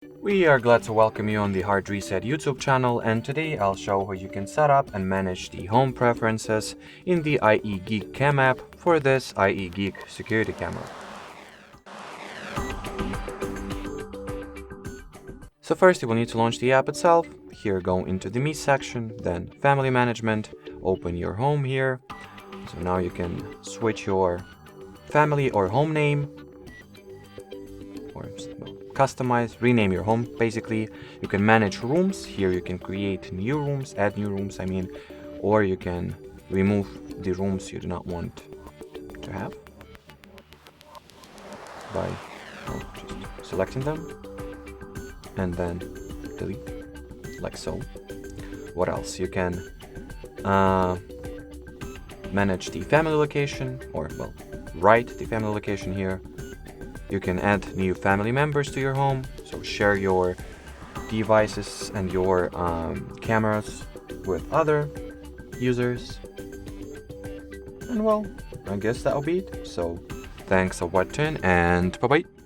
We are glad to welcome you on the Hard Reset YouTube channel, and today I'll show how you can set up and manage the home preferences in the ieGeek Cam app for this ieGeek security camera. So first you will need to launch the app itself. Here go into the Me section, then Family Management, open your home here. So now you can switch your family or home name, or customize, rename your home basically. You can manage rooms. Here you can create new rooms, add new rooms or you can remove the rooms you do not want to have by just selecting them and then delete, like so. What else? You can manage the family location, or write the family location here. You can add new family members to your home, so share your devices and your cameras with other users. And I guess that'll be it. So thanks for watching, and bye bye.